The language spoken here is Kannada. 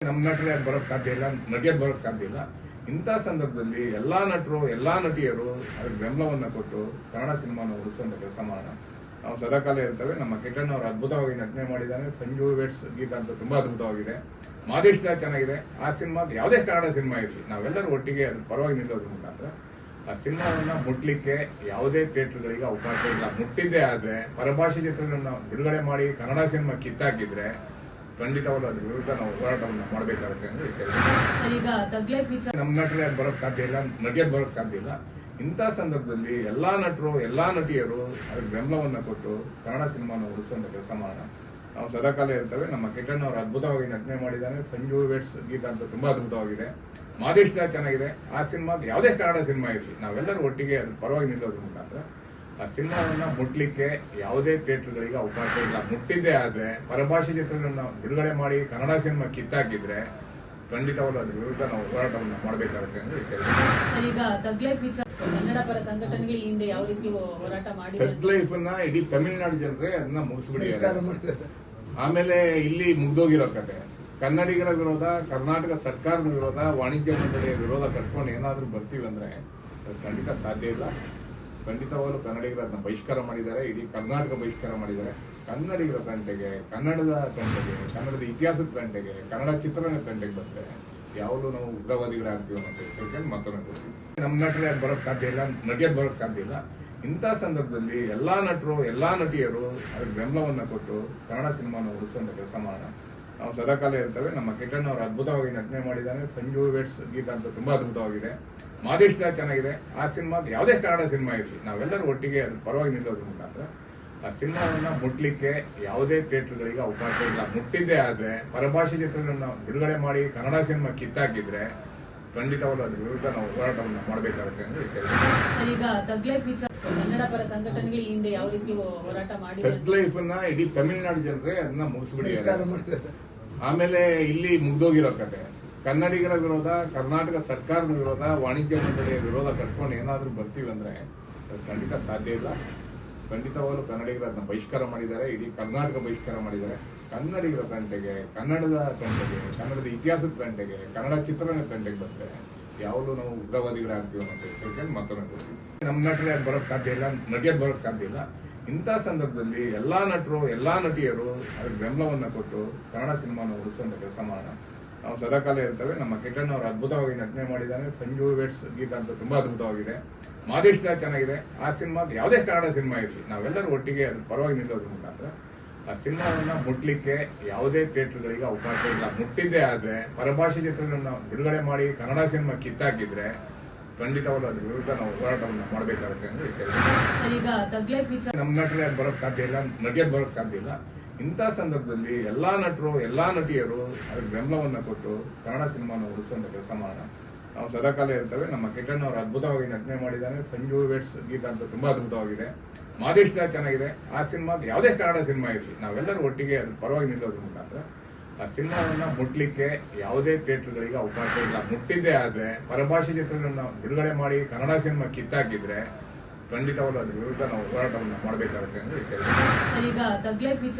ನಮ್ಮ ನಟರೇ ಬರೋಕ್ ಸಾಧ್ಯ ಇಲ್ಲ, ನಟಿಯರು ಬರೋಕ್ ಸಾಧ್ಯ ಇಲ್ಲ. ಇಂಥ ಸಂದರ್ಭದಲ್ಲಿ ಎಲ್ಲಾ ನಟರು ಎಲ್ಲಾ ನಟಿಯರು ಅದಕ್ಕೆ ಬೆಂಬಲವನ್ನ ಕೊಟ್ಟು ಕನ್ನಡ ಸಿನಿಮಾನ ಉಳಿಸುವಂತ ಕೆಲಸ ಮಾಡೋಣ. ನಾವು ಸದಾಕಾಲ ಇರ್ತೇವೆ. ನಮ್ಮ ಕಿಟ್ಟಣ್ಣ ಅವರು ಅದ್ಭುತವಾಗಿ ನಟನೆ ಮಾಡಿದ್ದಾನೆ. ಸಂಜು ವೆಟ್ಸ್ ಗೀತ ಅಂತ ತುಂಬಾ ಅದ್ಭುತವಾಗಿದೆ. ಮಾದೇಶ್ ಚೆನ್ನಾಗಿದೆ. ಆ ಸಿನಿಮಾಗೆ ಯಾವುದೇ ಕನ್ನಡ ಸಿನಿಮಾ ಇರಲಿ, ನಾವೆಲ್ಲರೂ ಒಟ್ಟಿಗೆ ಅದ್ರ ಪರವಾಗಿ ನಿಲ್ಲೋದ್ರ ಮುಖಾಂತರ ಆ ಸಿನಿಮಾವನ್ನ ಮುಟ್ಲಿಕ್ಕೆ ಯಾವುದೇ ಥಿಯೇಟರ್ಗಳಿಗೆ ಅವಕಾಶ ಇಲ್ಲ. ಮುಟ್ಟಿದ್ದೇ ಆದ್ರೆ ಪರಭಾಷೆ ಚಿತ್ರಗಳನ್ನ ಬಿಡುಗಡೆ ಮಾಡಿ ಕನ್ನಡ ಸಿನಿಮಾ ಕಿತ್ತಾಕಿದ್ರೆ ಖಂಡಿತವಾಗ್ಲೂ ಅದ್ರ ವಿರುದ್ಧ ನಾವು ಹೋರಾಟವನ್ನು ಮಾಡಬೇಕಾಗುತ್ತೆ ಅಂತ ನಮ್ಮ ನಟರೇ ಬರೋಕ್ ಸಾಧ್ಯ ಇಲ್ಲ, ನಟಿಯರು ಬರೋಕ್ ಸಾಧ್ಯ ಇಲ್ಲ. ಇಂಥ ಸಂದರ್ಭದಲ್ಲಿ ಎಲ್ಲಾ ನಟರು ಎಲ್ಲಾ ನಟಿಯರು ಅದಕ್ಕೆ ಬೆಂಬಲವನ್ನ ಕೊಟ್ಟು ಕನ್ನಡ ಸಿನಿಮಾನ ಉಳಿಸುವಂತ ಕೆಲಸ ಮಾಡೋಣ. ನಾವು ಸದಾಕಾಲ ಇರ್ತೇವೆ. ನಮ್ಮ ಕಿಟ್ಟಣ್ಣ ಅವರು ಅದ್ಭುತವಾಗಿ ನಟನೆ ಮಾಡಿದ್ದಾನೆ. ಸಂಜು ವೆಟ್ಸ್ ಗೀತ ಅಂತ ತುಂಬಾ ಅದ್ಭುತವಾಗಿದೆ. ಮಾದೇಶ್ ಚೆನ್ನಾಗಿದೆ. ಆ ಸಿನಿಮಾಗೆ ಯಾವುದೇ ಕನ್ನಡ ಸಿನಿಮಾ ಇರಲಿ, ನಾವೆಲ್ಲರೂ ಒಟ್ಟಿಗೆ ಅದ್ರ ಪರವಾಗಿ ನಿಲ್ಲೋದ್ರ ಮುಖಾಂತರ ಆ ಸಿನಿಮಾವನ್ನ ಮುಟ್ಲಿಕ್ಕೆ ಯಾವುದೇ ಥಿಯೇಟರ್ಗಳಿಗೆ ಅವಕಾಶ ಇಲ್ಲ. ಮುಟ್ಟಿದ್ದೇ ಆದ್ರೆ ಪರಭಾಷೆ ಚಿತ್ರಗಳನ್ನ ಬಿಡುಗಡೆ ಮಾಡಿ ಕನ್ನಡ ಸಿನಿಮಾ ಕಿತ್ತಾಕಿದ್ರೆ ಖಂಡಿತವಾಗ್ಲೂ ಅದ್ರ ವಿರುದ್ಧ ನಾವು ಹೋರಾಟವನ್ನು ಮಾಡಬೇಕಾಗುತ್ತೆ ಅಂತ ಕನ್ನಡ ಪರ ಸಂಘಟನೆಗಳು ಈ ಹಿಂದೆ ಯಾವ ರೀತಿ ಹೋರಾಟ ಮಾಡಿ ಥಗ್ ಲೈಫ್ ಅನ್ನ ಇಡೀ ತಮಿಳುನಾಡು ಜನರೇ ಅದನ್ನ ಮುಗಿಸ್ಬಿಟ್ಟಿದ್ದಾರೆ. ಆಮೇಲೆ ಇಲ್ಲಿ ಮುಗ್ದೋಗಿರೋ ಕತೆ ಕನ್ನಡಿಗರ ವಿರೋಧ, ಕರ್ನಾಟಕ ಸರ್ಕಾರದ ವಿರೋಧ, ವಾಣಿಜ್ಯ ಮಂಡಳಿಯ ವಿರೋಧ ಕಟ್ಕೊಂಡು ಏನಾದ್ರೂ ಬರ್ತೀವಿ ಅಂದ್ರೆ ಅದು ಖಂಡಿತ ಸಾಧ್ಯ ಇಲ್ಲ. ಖಂಡಿತವಾಗ್ಲೂ ಕನ್ನಡಿಗರು ಅದನ್ನ ಬಹಿಷ್ಕಾರ ಮಾಡಿದ್ದಾರೆ. ಇಡೀ ಕರ್ನಾಟಕ ಬಹಿಷ್ಕಾರ ಮಾಡಿದ್ದಾರೆ. ಕನ್ನಡಿಗರ ತಂಟೆಗೆ, ಕನ್ನಡದ ತಂಟೆಗೆ, ಕನ್ನಡದ ಇತಿಹಾಸದ ತಂಟೆಗೆ, ಕನ್ನಡ ಚಿತ್ರಣದ ತಂಟೆಗೆ ಬರ್ತಾರೆ. ಯಾವಾಗಲೂ ನಾವು ಉಗ್ರವಾದಿಗಳಾಗ್ತೀವಿ ಅನ್ನೋ ಎಚ್ಚರಿಕೆಯನ್ನು ಮಾತನಾಡ್ತೀವಿ. ನಮ್ಮ ನಟರೇ ಬರೋಕ್ ಸಾಧ್ಯ ಇಲ್ಲ, ನಟಿಯರು ಬರೋಕ್ ಸಾಧ್ಯ ಇಲ್ಲ. ಇಂಥ ಸಂದರ್ಭದಲ್ಲಿ ಎಲ್ಲಾ ನಟರು ಎಲ್ಲಾ ನಟಿಯರು ಅದಕ್ಕೆ ಬೆಂಬಲವನ್ನ ಕೊಟ್ಟು ಕನ್ನಡ ಸಿನಿಮಾನ ಉಳಿಸುವಂತ ಕೆಲಸ ಮಾಡೋಣ. ನಾವು ಸದಾಕಾಲ ಇರ್ತೇವೆ. ನಮ್ಮ ಕಿಟ್ಟಣ್ಣ ಅವರು ಅದ್ಭುತವಾಗಿ ನಟನೆ ಮಾಡಿದ್ದಾನೆ. ಸಂಜು ವೆಟ್ಸ್ ಗೀತ ಅಂತ ತುಂಬಾ ಅದ್ಭುತವಾಗಿದೆ. ಮಾದೇಶ್ ಚೆನ್ನಾಗಿದೆ. ಆ ಸಿನಿಮಾಗೆ ಯಾವುದೇ ಕನ್ನಡ ಸಿನಿಮಾ ಇರಲಿ, ನಾವೆಲ್ಲರೂ ಒಟ್ಟಿಗೆ ಅದ್ರ ಪರವಾಗಿ ನಿಲ್ಲೋದ್ರ ಮುಖಾಂತರ ಆ ಸಿನಿಮಾವನ್ನ ಮುಟ್ಲಿಕ್ಕೆ ಯಾವುದೇ ಥಿಯೇಟರ್ಗಳಿಗೆ ಅವಕಾಶ ಇಲ್ಲ. ಮುಟ್ಟಿದ್ದೇ ಆದ್ರೆ ಪರಭಾಷೆ ಚಿತ್ರಗಳನ್ನ ಬಿಡುಗಡೆ ಮಾಡಿ ಕನ್ನಡ ಸಿನಿಮಾ ಕಿತ್ತಾಕಿದ್ರೆ ಖಂಡಿತವಾಗ್ಲೂ ಅದ್ರ ವಿರುದ್ಧ ನಾವು ಹೋರಾಟವನ್ನು ಮಾಡಬೇಕಾಗುತ್ತೆ ಅಂತ ಕನ್ನಡ ಪರ ಸಂಘಟನೆಗಳು ಈ ಹಿಂದೆ ಯಾವ ರೀತಿ ಹೋರಾಟ ಮಾಡಿ ಥಗ್ ಲೈಫ್ ಅನ್ನ ಇಡೀ ತಮಿಳುನಾಡು ಜನರೇ ಅದನ್ನ ಮುಗಿಸ್ಬಿಟ್ಟಿದ್ದಾರೆ. ಆಮೇಲೆ ಇಲ್ಲಿ ಮುಗ್ದೋಗಿರೋ ಕತೆ ಕನ್ನಡಿಗರ ವಿರೋಧ, ಕರ್ನಾಟಕ ಸರ್ಕಾರದ ವಿರೋಧ, ವಾಣಿಜ್ಯ ಮಂಡಳಿಯ ವಿರೋಧ ಕಟ್ಕೊಂಡು ಏನಾದ್ರೂ ಬರ್ತೀವಿ ಅಂದ್ರೆ ಅದು ಖಂಡಿತ ಸಾಧ್ಯ ಇಲ್ಲ. ಖಂಡಿತವಾಗ್ಲೂ ಕನ್ನಡಿಗರು ಅದನ್ನ ಬಹಿಷ್ಕಾರ ಮಾಡಿದ್ದಾರೆ. ಇಡೀ ಕರ್ನಾಟಕ ಬಹಿಷ್ಕಾರ ಮಾಡಿದ್ದಾರೆ. ಕನ್ನಡಿಗರ ತಂಟೆಗೆ, ಕನ್ನಡದ ತಂಟೆಗೆ, ಕನ್ನಡದ ಇತಿಹಾಸದ ತಂಟೆಗೆ, ಕನ್ನಡ ಚಿತ್ರಣದ ತಂಟೆಗೆ ಬರ್ತಾರೆ. ಯಾವಾಗಲೂ ನಾವು ಉಗ್ರವಾದಿಗಳಾಗ್ತೀವಿ ಅನ್ನೋ ಎಚ್ಚರಿಕೆಯನ್ನು ಮಾತನಾಡ್ತೀವಿ. ನಮ್ಮ ನಟರೇ ಬರೋಕ್ ಸಾಧ್ಯ ಇಲ್ಲ, ನಟಿಯರು ಬರೋಕ್ ಸಾಧ್ಯ ಇಲ್ಲ. ಇಂಥ ಸಂದರ್ಭದಲ್ಲಿ ಎಲ್ಲಾ ನಟರು ಎಲ್ಲಾ ನಟಿಯರು ಅದಕ್ಕೆ ಬೆಂಬಲವನ್ನ ಕೊಟ್ಟು ಕನ್ನಡ ಸಿನಿಮಾನ ಉಳಿಸುವಂತ ಕೆಲಸ ಮಾಡೋಣ. ನಾವು ಸದಾಕಾಲ ಇರ್ತೇವೆ. ನಮ್ಮ ಕಿಟ್ಟಣ್ಣ ಅವರು ಅದ್ಭುತವಾಗಿ ನಟನೆ ಮಾಡಿದ್ದಾನೆ. ಸಂಜು ವೆಟ್ಸ್ ಗೀತ ಅಂತ ತುಂಬಾ ಅದ್ಭುತವಾಗಿದೆ. ಮಾದೇಶ್ ಚೆನ್ನಾಗಿದೆ. ಆ ಸಿನಿಮಾಗೆ ಯಾವುದೇ ಕನ್ನಡ ಸಿನಿಮಾ ಇರಲಿ, ನಾವೆಲ್ಲರೂ ಒಟ್ಟಿಗೆ ಅದ್ರ ಪರವಾಗಿ ನಿಲ್ಲೋದ್ರ ಮುಖಾಂತರ ಆ ಸಿನಿಮಾವನ್ನ ಮುಟ್ಲಿಕ್ಕೆ ಯಾವುದೇ ಥಿಯೇಟರ್ಗಳಿಗೆ ಅವಕಾಶ ಇಲ್ಲ. ಮುಟ್ಟಿದ್ದೇ ಆದ್ರೆ ಪರಭಾಷೆ ಚಿತ್ರಗಳನ್ನ ಬಿಡುಗಡೆ ಮಾಡಿ ಕನ್ನಡ ಸಿನಿಮಾ ಕಿತ್ತಾಕಿದ್ರೆ ಖಂಡಿತವಾಗ್ಲೂ ಅದ್ರ ವಿರುದ್ಧ ನಾವು ಹೋರಾಟವನ್ನು ಮಾಡಬೇಕಾಗುತ್ತೆ ಅಂತ ನಮ್ಮ ನಟರೇ ಬರೋಕ್ ಸಾಧ್ಯ ಇಲ್ಲ, ನಟಿಯರು ಬರೋಕ್ ಸಾಧ್ಯ ಇಲ್ಲ. ಇಂಥ ಸಂದರ್ಭದಲ್ಲಿ ಎಲ್ಲಾ ನಟರು ಎಲ್ಲಾ ನಟಿಯರು ಅದಕ್ಕೆ ಬೆಂಬಲವನ್ನ ಕೊಟ್ಟು ಕನ್ನಡ ಸಿನಿಮಾನ ಉಳಿಸುವಂತ ಕೆಲಸ ಮಾಡೋಣ. ನಾವು ಸದಾಕಾಲ ಇರ್ತೇವೆ. ನಮ್ಮ ಕಿಟ್ಟಣ್ಣ ಅವರು ಅದ್ಭುತವಾಗಿ ನಟನೆ ಮಾಡಿದ್ದಾನೆ. ಸಂಜು ವೆಟ್ಸ್ ಗೀತ ಅಂತ ತುಂಬಾ ಅದ್ಭುತವಾಗಿದೆ. ಮಾದೇಶ್ ಚೆನ್ನಾಗಿದೆ. ಆ ಸಿನಿಮಾಗೆ ಯಾವುದೇ ಕನ್ನಡ ಸಿನಿಮಾ ಇರಲಿ, ನಾವೆಲ್ಲರೂ ಒಟ್ಟಿಗೆ ಅದ್ರ ಪರವಾಗಿ ನಿಲ್ಲೋದ್ರ ಮುಖಾಂತರ ಆ ಸಿನಿಮಾವನ್ನ ಮುಟ್ಲಿಕ್ಕೆ ಯಾವುದೇ ಥಿಯೇಟರ್ಗಳಿಗೆ ಅವಕಾಶ ಇಲ್ಲ. ಮುಟ್ಟಿದ್ದೇ ಆದ್ರೆ ಪರಭಾಷೆ ಚಿತ್ರಗಳನ್ನ ಬಿಡುಗಡೆ ಮಾಡಿ ಕನ್ನಡ ಸಿನಿಮಾ ಕಿತ್ತಾಕಿದ್ರೆ ಖಂಡಿತವಾಗ್ಲೂ ಅದ್ರ ವಿರುದ್ಧ ನಾವು ಹೋರಾಟವನ್ನು ಮಾಡಬೇಕಾಗುತ್ತೆ ಅಂತ